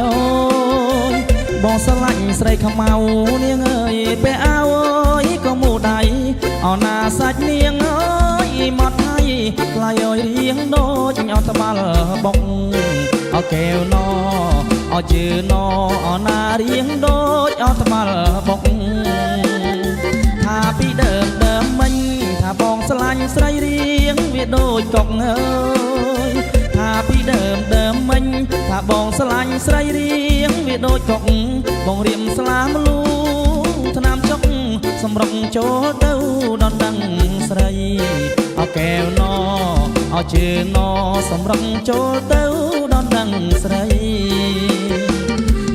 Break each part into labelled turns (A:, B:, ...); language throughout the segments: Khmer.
A: អូយបងស្រឡាញ់ស្រីខ្មៅនាងអើយពេលអើយក៏មូដៃអណាសាច់នាងអើយមកថៃខ្លាយអើយរៀងដូចអត់ត្បាល់បុកអកែវណអជឿណអណារៀងដូចអត់ត្បាល់បុកថាពីដើមមិញថាបងស្រឡាញ់ស្រីរៀងវាដូចកុកអើយថាពីដើមមិញថាបងស្រឡាញ់ស្រីរៀងវាដូចកុកបងរៀមស្លាមលូថ្នាំចុកសម្រុកចូលទៅដល់ដឹងស្រីអកែវណអជឿណសម្រុកចូលទៅដល់ដឹងស្រី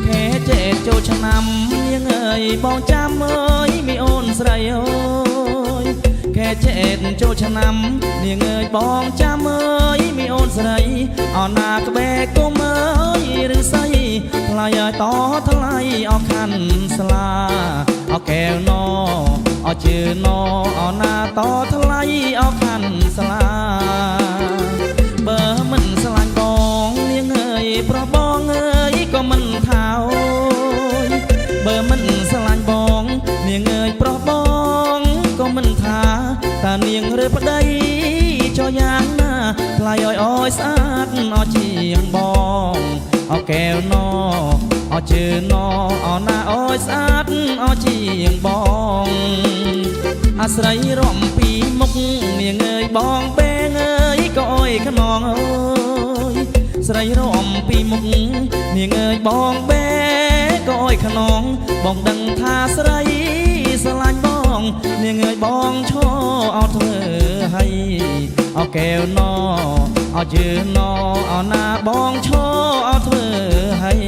A: ខែចេចូលឆ្នាំនាងអើយបងចាំអើយមីអូនស្រីអើយខែចេចូលឆ្នាំនាងអើយបងចាំអើយមីអូនស្រីអណាក្បែរគុំអើយឬស្អីថ្លៃឲ្យតថ្លៃអស់ខាន់ស្លាអកែវណអជឿណអណាតថ្លៃអស់ខាន់ស្លាបើមិនស្រឡាញ់បងនាងអើយប្រុសបងអើយក៏មិនថាអូយបើមិនស្រឡាញ់បងនាងអើយប្រុសបងក៏មិនថាតើនាងឬប្តីចោយ៉ាងណាថ្លៃឲ្យអយស្អាតអត់ជាងបងអកែវណអជឿណអណាអយស្អាតអត់ជាងបងអាស្រ័យរំពីមុខនាងអើយបងបែងអើយក៏អយខ្នងអើយស្រីរំពីមុខនាងអើយបងបែក៏អយខ្នងបងដឹងថាស្រីស្រឡាញ់បងនាងអើយបងឈរអត់ធ្វើឲ្យអកែវណអជឿណអណាបងឈរអត់ធ្វើឲ្យ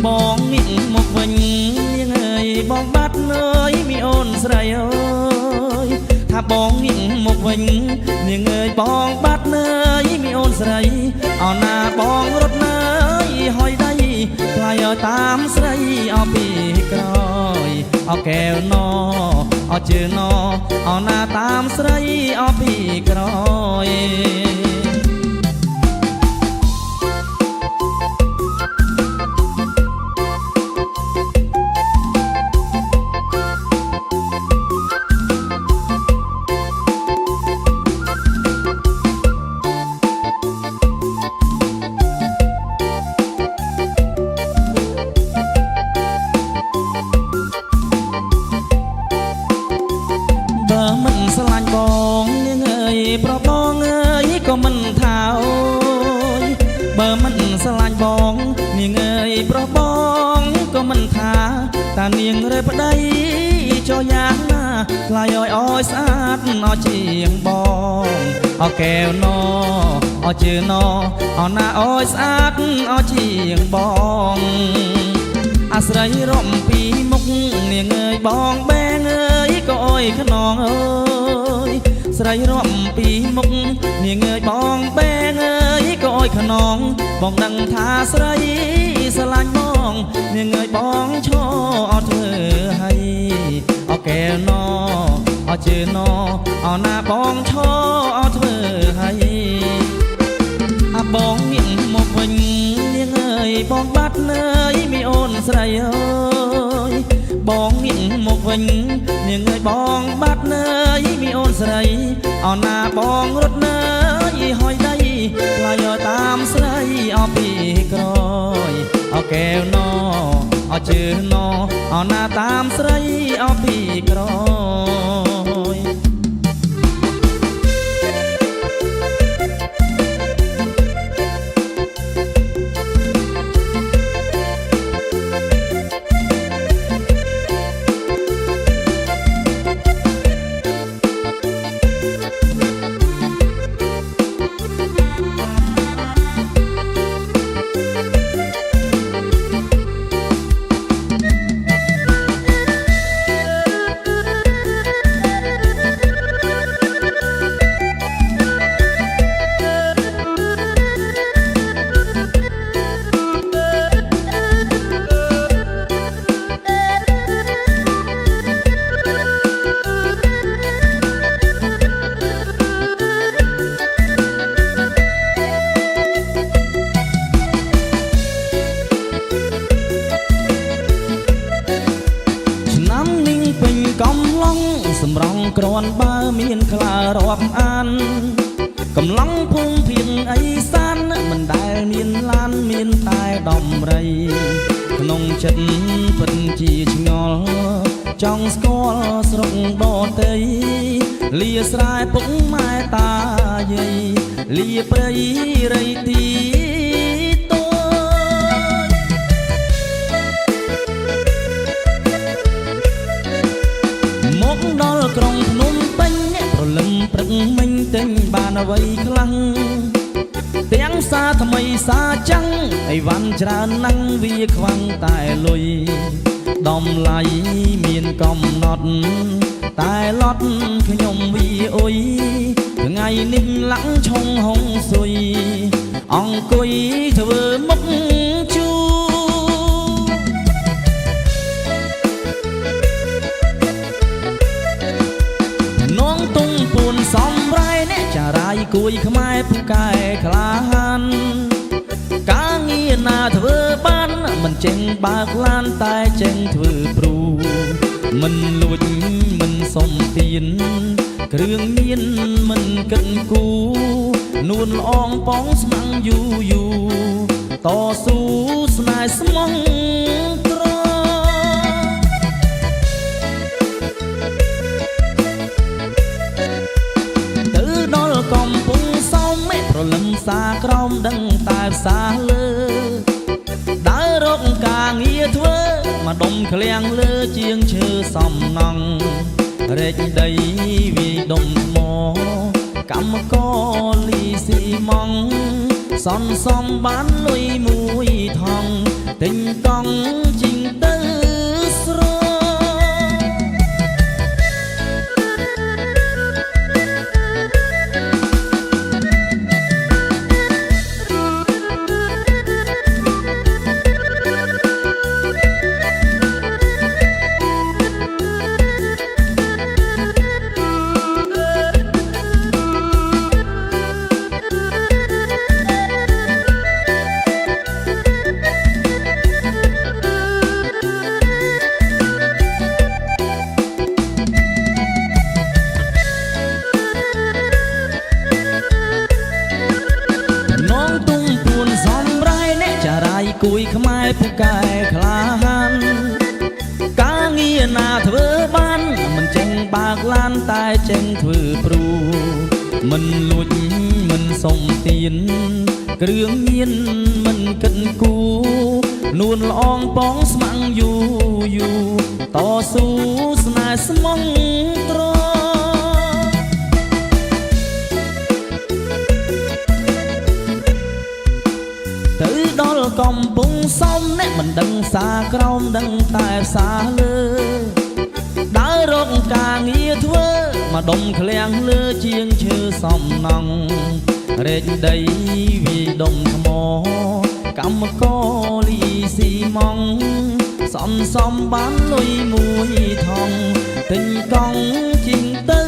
A: បងងាកមកវិញនាងអើយបងបាត់អើយមីអូនស្រីអើយថាបងងាកមកវិញនាងអើយបងបាត់អើយមីអូនស្រីអណាបងរត់អើយហុយដៃថ្លៃឲ្យតាមស្រីអពីក្រោយអកែវណអជឿណអណាតាមស្រីអពីក្រោយបើមិនស្រឡាញ់បងនាងអើយប្រុសបងអើយក៏មិនថាអូយបើមិនស្រឡាញ់បងនាងអើយប្រុសបងក៏មិនថាតានាងរើប្តីចោយ៉ាងណាថ្លៃឲ្យអយស្អាតអត់ជាងបងអកែវណអជឿណអណាអយស្អាតអត់ជាងបងអាស្រ័យរំពីមុខនាងអើយបងបែងអើយក៏អយខ្នងអើយស្រីរំពីមុខនាងអើយបងបែងអើយក៏អយខ្នងបងដឹងថាស្រីស្រឡាញ់បងនាងអើយបងឈរអត់ធ្វើឲ្យអកែវណអជឿណអណាបងឈរអត់ធ្វើឲ្យអាបងងាកមកវិញនាងអើយបងបាត់អើយមីអូនស្រីអើយបងងាកមកវិញនាងអើយបងបាត់អើយមីអូនស្រីអណាបងរត់អើយហុយដៃថ្លៃឲ្យតាមស្រីអពីក្រោយអកែវណអជឿណអណាតាមស្រីអពីក្រោយ នបើមានខ្លារាប់អានកំឡុងភូមិភាគអីសានមិនដែលមានឡានមានតែដំរីក្នុងចិត្តពិតជាឆ្ងល់ចង់ស្គាល់ស្រុកដទៃលាស្រែពុកម៉ែតាយាយលាព្រៃរៃទីតូចមកដល់ក្រុងភ្នំពេញប្រលឹមព្រឹកមិញទិញបានអ្វីខ្លាំងទាំងសាថ្មីសាចាំងអីវ៉ាន់ច្រើនណាំងវាខ្វាំងតែលុយតម្លៃមានកំណត់តែឡត់ខ្ញុំវាអុយថ្ងៃនេះឡាំងឆុងហុងស៊ុយអង្គុយធ្វើមុខជួនងទុំពួនសំរៃអ្នកចារាយគួយខ្មែរពូកែក្លាហានការងារណាធ្វើបានមិនចេញបើកឡានតែចេញធ្វើព្រូមិនលួចមិនសុំទានគ្រឿងមានមិនកិនគូនួនល្អងប៉ងស្មាំងយូយូតស៊ូស្នេហ៍ស្មងត្រទៅដល់កំពង់សោមប្រលឹមសាក្រោមដឹងតែផ្សារលើដើររកការងារធ្វើមកដុំឃ្លាំងលើជាងឈើសំណង់រែកដីវាយដុំថ្មកម្មករលីស៊ីម៉ង់សន្សំបានលុយមួយថងទិញកង់ជីងទៅស្រគួយខ្មែរពូកែក្លាហានការងារណាធ្វើបានមិនចេញបើកឡានតែចេញធ្វើព្រូមិនលួចមិនសុំទានគ្រឿងមានមិនកិនគូនួនល្អងប៉ងស្មាំងយូយូតស៊ូស្នេហ៍ស្មងត្រទៅដល់កំពង់សោមអ្នកមិនដឹងសាក្រោមដឹងតែផ្សារលើដើររកការងារធ្វើមកដុំឃ្លាំងលើជាងឈើសំណង់រែកដីវាយដុំថ្មកម្មករលីស៊ីម៉ង់សន្សំបានលុយមួយថងទិញកង់ជីងទៅ